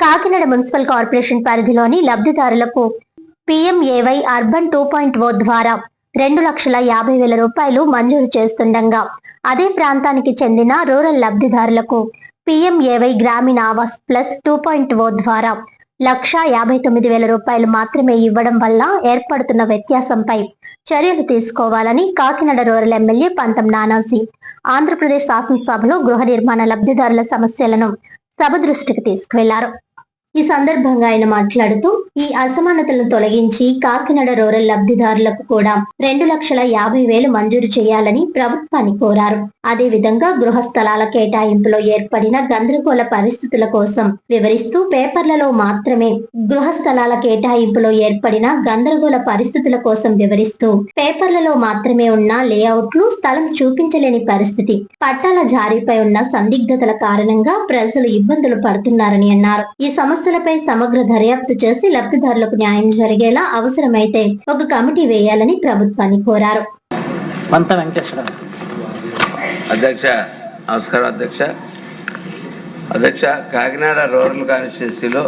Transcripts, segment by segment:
Kakinada municipal corporation పరిధిలోని లబ్ధిదారులకు PMAY urban 2.0 ద్వారా 2,50,000 రూపాయలు మంజూరు చేస్తుండగా అదే ప్రాంతానికి చెందిన రూరల్ లబ్ధిదారులకు పీఎంఏవై గ్రామీణ ఆవాస్ ప్లస్ 2.0 ద్వారా 1,59,000 రూపాయలు మాత్రమే ఇవ్వడం వల్ల ఏర్పడుతున్న వ్యత్యాసంపై చర్యలు తీసుకోవాలని కాకినాడ రూరల్ ఎమ్మెల్యే పంతం నానాజీ ఆంధ్రప్రదేశ్ శాసనసభలో గృహ నిర్మాణ లబ్ధిదారుల సమస్యలను సభ దృష్టికి తీసుకువెళ్లారు. ఈ సందర్భంగా ఆయన మాట్లాడుతూ ఈ అసమానతలను తొలగించి కాకినాడ రూరల్ లబ్ధిదారులకు కూడా 2,50,000 మంజూరు చేయాలని ప్రభుత్వాన్ని కోరారు. అదే విధంగా గృహ స్థలాల కేటాయింపులో ఏర్పడిన గందరగోళ పరిస్థితుల కోసం వివరిస్తూ పేపర్లలో మాత్రమే గృహ స్థలాల కేటాయింపులో ఏర్పడిన గందరగోళ పరిస్థితుల కోసం వివరిస్తూ పేపర్లలో మాత్రమే ఉన్న లేఅవుట్లు స్థలం చూపించలేని పరిస్థితి, పట్టాల జారీపై ఉన్న సందిగ్ధతల కారణంగా ప్రజలు ఇబ్బందులు పడుతున్నారని అన్నారు. ఈ సమస్యలపై సమగ్ర దర్యాప్తు చేసి లబ్ధిదారులకు న్యాయం జరిగేలా అవసరమైతే ఒక కమిటీ వేయాలని ప్రభుత్వాన్ని కోరారు. అధ్యక్ష నమస్కారం. అధ్యక్ష కాకినాడ రూరల్ కాన్స్టిట్యున్సీలో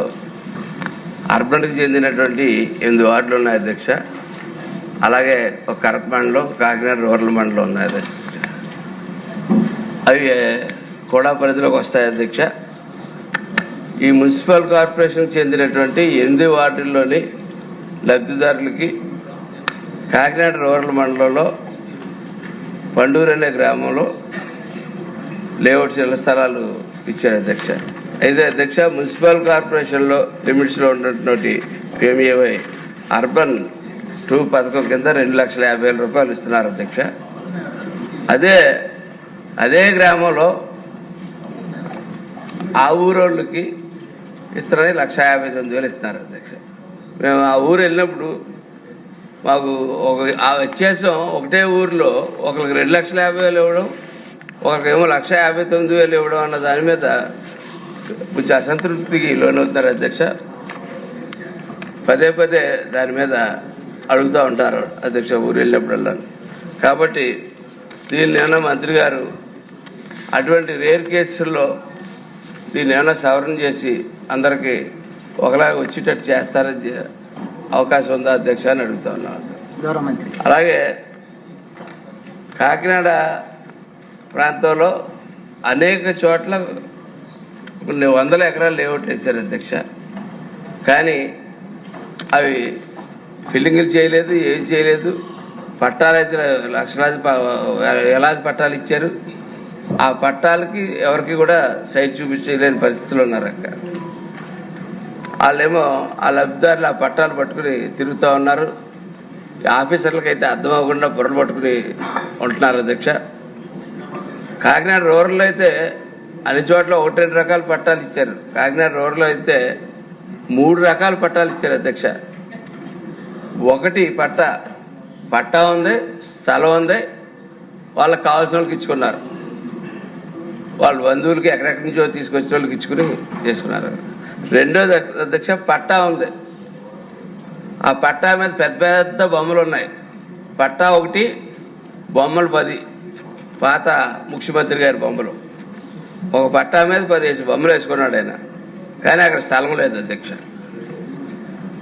అర్బన్కి చెందినటువంటి 8 వార్డులు ఉన్నాయి అధ్యక్ష. అలాగే ఒక కరప మండలం, కాకినాడ రూరల్ మండలం ఉన్నాయి అధ్యక్ష. అవి కూడా పరిధిలోకి వస్తాయి అధ్యక్ష. ఈ మున్సిపల్ కార్పొరేషన్కి చెందినటువంటి 8 వార్డుల్లోని లబ్ధిదారులకి కాకినాడ రూరల్ మండలంలో పండూరు అనే గ్రామంలో లేఅవుట్స్ ఇళ్ల స్థలాలు ఇచ్చారు అధ్యక్ష. అయితే అధ్యక్ష మున్సిపల్ కార్పొరేషన్లో లిమిట్స్లో ఉన్నటువంటి పీఎంఏవై అర్బన్ 2 పథకం కింద 2,50,000 రూపాయలు ఇస్తున్నారు అధ్యక్ష. అదే గ్రామంలో ఆ ఊరోళ్ళకి ఇస్తారని 1,59,000 ఇస్తున్నారు అధ్యక్ష. మేము ఆ ఊరు వెళ్ళినప్పుడు మాకు ఆ వ్యత్యాసం ఒకటే ఊరిలో ఒకరికి 2,50,000 ఇవ్వడం, ఒకరికేమో 1,59,000 ఇవ్వడం అన్న దాని మీద కొంచెం అసంతృప్తికి లోనవుతున్నారు అధ్యక్ష. పదే దాని మీద అడుగుతూ ఉంటారు అధ్యక్ష ఊరు వెళ్ళినప్పుడల్లా. కాబట్టి దీన్ని ఏమన్నా మంత్రి గారు అటువంటి రేర్ కేసుల్లో దీన్ని ఏమైనా సవరణ చేసి అందరికీ ఒకలాగా వచ్చేటట్టు చేస్తారని అవకాశం ఉందా అధ్యక్ష అని అడుగుతా ఉన్నాను. అలాగే కాకినాడ ప్రాంతంలో అనేక చోట్ల కొన్ని 100 ఎకరాలు లేఅవుట్లు వేశారు అధ్యక్ష. కానీ అవి ఫిల్లింగ్లు చేయలేదు, ఏం చేయలేదు. పట్టాలైతే వేలాది పట్టాలు ఇచ్చారు. ఆ పట్టాలకి ఎవరికి కూడా సైట్ చూపించలేని పరిస్థితులు ఉన్నారు అక్కడ. వాళ్ళేమో ఆ లబ్ధిదారులు ఆ పట్టాలు పట్టుకుని తిరుగుతూ ఉన్నారు. ఆఫీసర్లకు అయితే అర్థం అవ్వకుండా బుర్రలు పట్టుకుని ఉంటున్నారు అధ్యక్ష. కాకినాడ రూరల్లో అయితే అన్ని చోట్ల 1-2 రకాల పట్టాలు ఇచ్చారు. కాకినాడ రూరల్లో అయితే 3 రకాల పట్టాలు ఇచ్చారు అధ్యక్ష. ఒకటి పట్టా ఉంది, స్థలం ఉంది, వాళ్ళకి కావాల్సిన వాళ్ళకి ఇచ్చుకున్నారు. వాళ్ళ బంధువులకి ఎక్కడెక్కడి నుంచో తీసుకొచ్చిన వాళ్ళకి ఇచ్చుకుని చేసుకున్నారు. రెండోది అధ్యక్ష పట్టా ఉంది. ఆ పట్టా మీద పెద్ద బొమ్మలు ఉన్నాయి. పట్టా ఒకటి, బొమ్మలు 10 పాత ముఖ్యమంత్రి గారి బొమ్మలు. ఒక పట్టా మీద 10 బొమ్మలు వేసుకున్నాడు ఆయన. కానీ అక్కడ స్థలం లేదు అధ్యక్ష.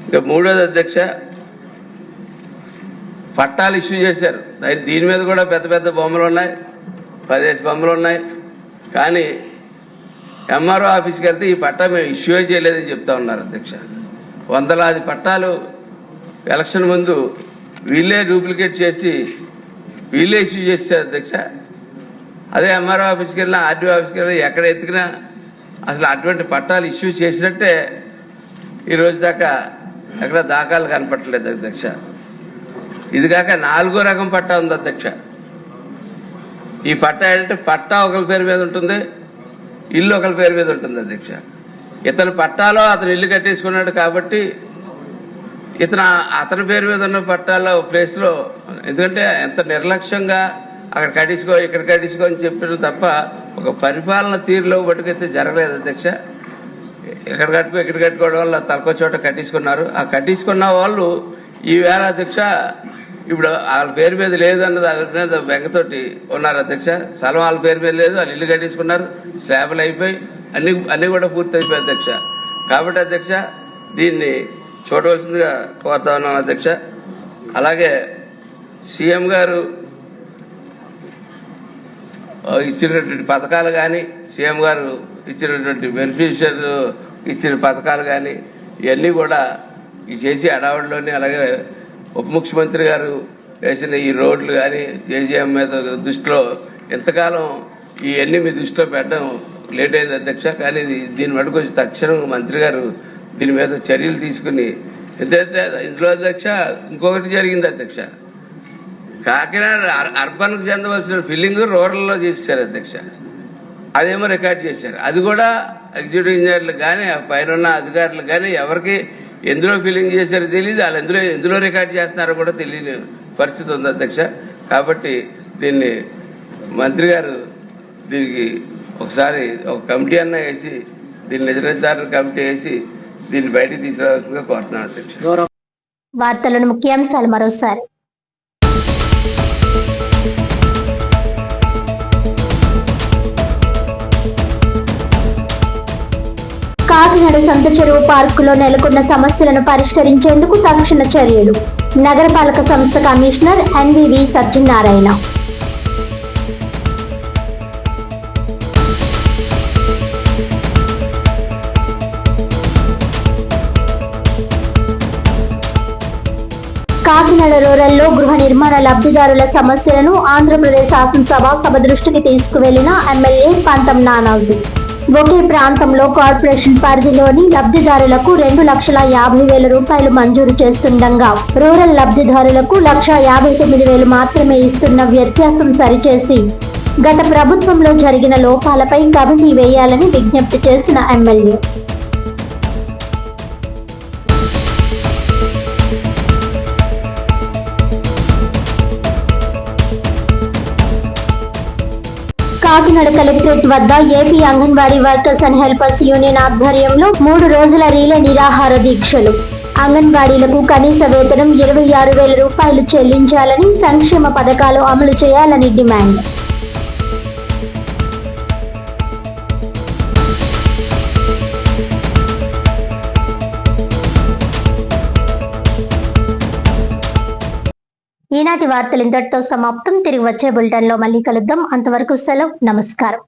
ఇక మూడోది అధ్యక్ష పట్టాలు ఇష్యూ చేశారు. దీని మీద కూడా పెద్ద బొమ్మలు ఉన్నాయి, 10 బొమ్మలు ఉన్నాయి. కానీ ఎంఆర్ఓ ఆఫీస్కి వెళ్తే ఈ పట్టా మేము ఇష్యూ చేయలేదని చెప్తా ఉన్నారు అధ్యక్ష. 100లాది పట్టాలు ఎలక్షన్ ముందు వీళ్ళే డూప్లికేట్ చేసి వీళ్ళే ఇష్యూ చేస్తారు అధ్యక్ష. అదే ఎంఆర్ఓ ఆఫీస్కి వెళ్ళినా, ఆర్డీఓ ఆఫీస్కి వెళ్ళినా, ఎక్కడ ఎత్తుకినా అసలు అటువంటి పట్టాలు ఇష్యూ చేసినట్టే ఈరోజు దాకా ఎక్కడ దాఖలు కనపట్టలేదు అధ్యక్ష. ఇది కాక 4వ రకం పట్టా ఉంది అధ్యక్ష. ఈ పట్టా ఏంటంటే పట్టా ఒకరి పేరు మీద ఉంటుంది, ఇల్లు ఒకరి పేరు మీద ఉంటుంది అధ్యక్ష. ఇతను పట్టాలో అతను ఇల్లు కట్టేసుకున్నాడు కాబట్టి అతని పేరు మీద ఉన్న పట్టాల ప్లేస్లో, ఎందుకంటే ఎంత నిర్లక్ష్యంగా అక్కడ కట్టించుకో ఇక్కడ కట్టించుకో అని చెప్పారు తప్ప ఒక పరిపాలన తీరులో బట్టుకైతే జరగలేదు అధ్యక్ష. ఇక్కడ కట్టుకోవడం వల్ల తలకో చోట కట్టించుకున్నారు. ఆ కట్టించుకున్న వాళ్ళు ఈవేళ అధ్యక్ష ఇప్పుడు వాళ్ళ పేరు మీద లేదన్న దాని మీద బెంగతోటి ఉన్నారు అధ్యక్ష. స్థలం వాళ్ళ పేరు మీద లేదు, వాళ్ళు ఇల్లు కట్టించుకున్నారు, స్లాబులు అయిపోయి అన్ని కూడా పూర్తి అయిపోయి అధ్యక్ష. కాబట్టి అధ్యక్ష దీన్ని చూడవలసిందిగా కోరుతా ఉన్నాను అధ్యక్ష. అలాగే సీఎం గారు ఇచ్చినటువంటి పథకాలు కానీ, సీఎం గారు ఇచ్చినటువంటి బెనిఫిషియర్ ఇచ్చిన పథకాలు కానీ ఇవన్నీ కూడా ఈ చేసి హడావుడిలోని, అలాగే ఉప ముఖ్యమంత్రి గారు వేసిన ఈ రోడ్లు కానీ కేజీఎం మీద దృష్టిలో ఎంతకాలం ఇవన్నీ మీ దృష్టిలో పెట్టడం లేట్ అయింది అధ్యక్ష. కానీ దీని మటుకు వచ్చి తక్షణం మంత్రి గారు దీని మీద చర్యలు తీసుకుని, ఎంతైతే ఇందులో అధ్యక్ష ఇంకొకటి జరిగింది అధ్యక్ష. కాకినాడ అర్బన్కు చెందవలసిన ఫిల్లింగ్ రూరల్లో చేశారు అధ్యక్ష. అదేమో రికార్డ్ చేశారు. అది కూడా ఎగ్జిక్యూటివ్ ఇంజనీర్లకు కానీ పైన ఉన్న అధికారులకు కానీ ఎవరికి ఎందులో ఫిల్లింగ్ చేశారో తెలియదు, వాళ్ళు ఎందులో రికార్డ్ చేస్తున్నారో కూడా తెలియని పరిస్థితి ఉంది అధ్యక్ష. కాబట్టి దీన్ని మంత్రి గారు దీనికి ఒకసారి ఒక కమిటీ అన్న వేసి, దీన్ని నిజ నిర్ధారణ కమిటీ వేసి దీన్ని బయటికి తీసుకురావాల్సిందిగా కోరుతున్నాను అధ్యక్ష. వార్తలను ముఖ్యాంశాలు మరోసారి. కాకినాడ సంత చెరువు పార్కులో నెలకొన్న సమస్యలను పరిష్కరించేందుకు తక్షణ చర్యలు. నగరపాలక సంస్థ కమిషనర్ ఎన్వివి సత్యనారాయణ. కాకినాడ రూరల్లో గృహ నిర్మాణ లబ్ధిదారుల సమస్యలను ఆంధ్రప్రదేశ్ శాసనసభ సభ దృష్టికి తీసుకువెళ్లిన ఎమ్మెల్యే పంతం నానాజీ. ఒకే ప్రాంతంలో కార్పొరేషన్ పరిధిలోని లబ్ధిదారులకు 2,50,000 రూపాయలు మంజూరు చేస్తుండగా రూరల్ లబ్ధిదారులకు 1,59,000 మాత్రమే ఇస్తున్న వ్యత్యాసం సరిచేసి గత ప్రభుత్వంలో జరిగిన లోపాలపై కమిటీ వేయాలని విజ్ఞప్తి చేసిన ఎమ్మెల్యే. కాకినాడ కలెక్టరేట్ వద్ద AP anganwadi workers and helpers union ఆధ్వర్యంలో 3 రోజుల రీలే నిరాహార దీక్షలు. అంగన్వాడీలకు కనీస వేతనం 26,000 రూపాయలు చెల్లించాలని, సంక్షేమ పథకాలు అమలు చేయాలని డిమాండ్. ఈనాటి వార్తలు ఇంతటితో సమాప్తం. తిరిగి వచ్చే బులెటిన్లో మళ్ళీ కలుద్దాం. అంతవరకు సెలవు. నమస్కారం.